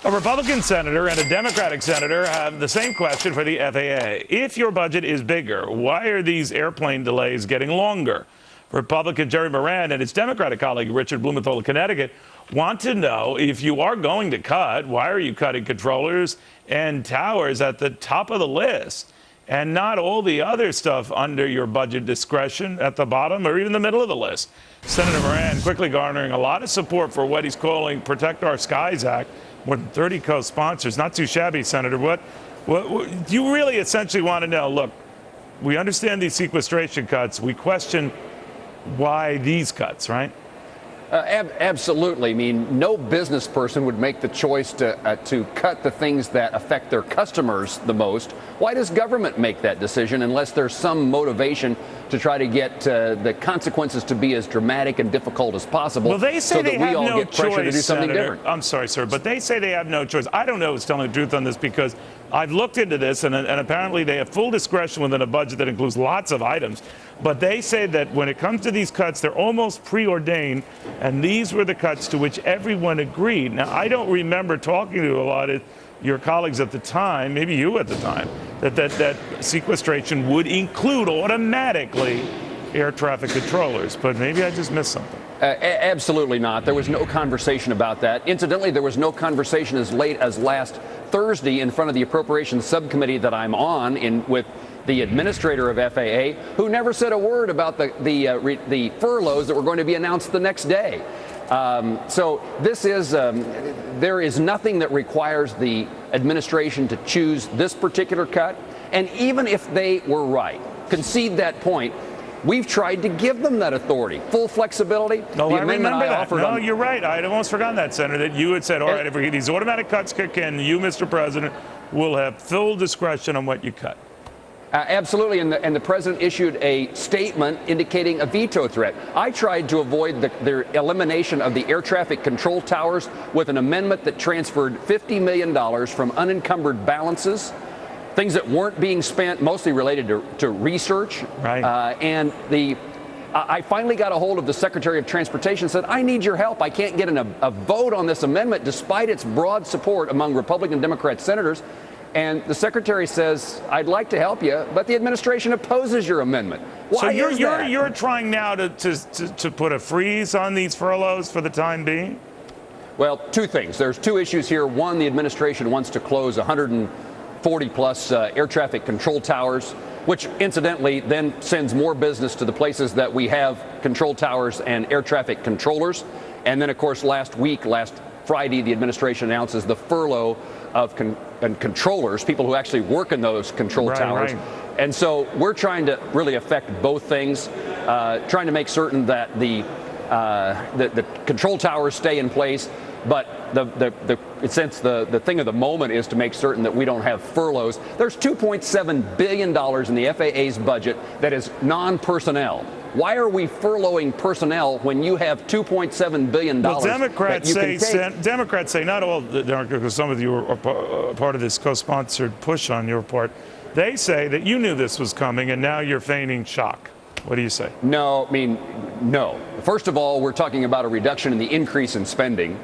A Republican senator and a Democratic senator have the same question for the FAA. If your budget is bigger, why are these airplane delays getting longer? Republican Jerry Moran and his Democratic colleague Richard Blumenthal of Connecticut want to know, if you are going to cut, why are you cutting controllers and towers at the top of the list and not all the other stuff under your budget discretion at the bottom or even the middle of the list? Senator Moran quickly garnering a lot of support for what he's calling Protect Our Skies Act. More than 30 co-sponsors. Not too shabby, Senator. What do you really essentially want to know? Look, we understand these sequestration cuts. We question why these cuts, right? Absolutely. I mean, no business person would make the choice to cut the things that affect their customers the most. Why does government make that decision unless there's some motivation to try to get the consequences to be as dramatic and difficult as possible? Well, they say so they that we have all no get pressure choice, to do something Senator. different. I'm sorry, sir, but they say they have no choice. I don't know who's telling the truth on this, because I've looked into this, and apparently they have full discretion within a budget that includes lots of items. But they say that when it comes to these cuts, they're almost preordained, and these were the cuts to which everyone agreed. Now, I don't remember talking to a lot of your colleagues at the time, maybe you at the time, that sequestration would include automatically air traffic controllers, but maybe I just missed something. Absolutely not. There was no conversation about that. Incidentally, there was no conversation as late as last Thursday in front of the Appropriations Subcommittee that I'm on with the administrator of FAA, who never said a word about the furloughs that were going to be announced the next day. So this is there is nothing that requires the administration to choose this particular cut. And even if they were right, concede that point, we've tried to give them that authority, full flexibility. No, I remember that. No, you're right. I'd almost forgotten that, Senator, that you had said, all right, if these automatic cuts kick in, you, Mr. President, will have full discretion on what you cut. Absolutely, and the president issued a statement indicating a veto threat. I tried to avoid their elimination of the air traffic control towers with an amendment that transferred $50 million from unencumbered balances, things that weren't being spent, mostly related to research. Right. I finally got a hold of the Secretary of Transportation and said, I need your help. I can't get a vote on this amendment despite its broad support among Republican and Democrat senators. And the Secretary says, I'd like to help you, but the administration opposes your amendment. Why is that? You're trying now to put a freeze on these furloughs for the time being? Well, two things. There's two issues here. One, the administration wants to close 140 plus air traffic control towers, which incidentally then sends more business to the places that we have control towers and air traffic controllers. And then, of course, last Friday, the administration announces the furlough of controllers, people who actually work in those control towers. Right. And so we're trying to really affect both things, trying to make certain that the control towers stay in place. But since the thing of the moment is to make certain that we don't have furloughs, there's $2.7 billion in the FAA's budget that is non-personnel. Why are we furloughing personnel when you have $2.7 billion well, Democrats say, not all, because some of you are part of this co-sponsored push on your part, they say that you knew this was coming and now you're feigning shock. What do you say? No, I mean, no. First of all, we're talking about a reduction in the increase in spending.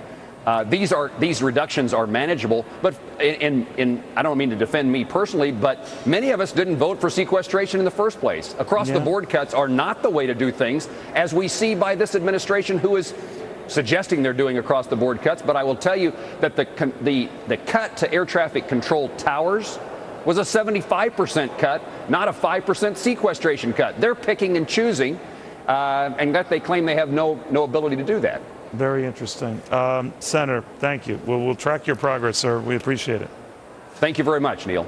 These reductions are manageable, but I don't mean to defend me personally, but many of us didn't vote for sequestration in the first place. Across-the-board cuts are not the way to do things, as we see by this administration, who is suggesting they're doing across-the-board cuts. But I will tell you that the cut to air traffic control towers was a 75% cut, not a 5% sequestration cut. They're picking and choosing, and that they claim they have no ability to do that. Very interesting. Senator, thank you. We'll track your progress, sir. We appreciate it. Thank you very much, Neil.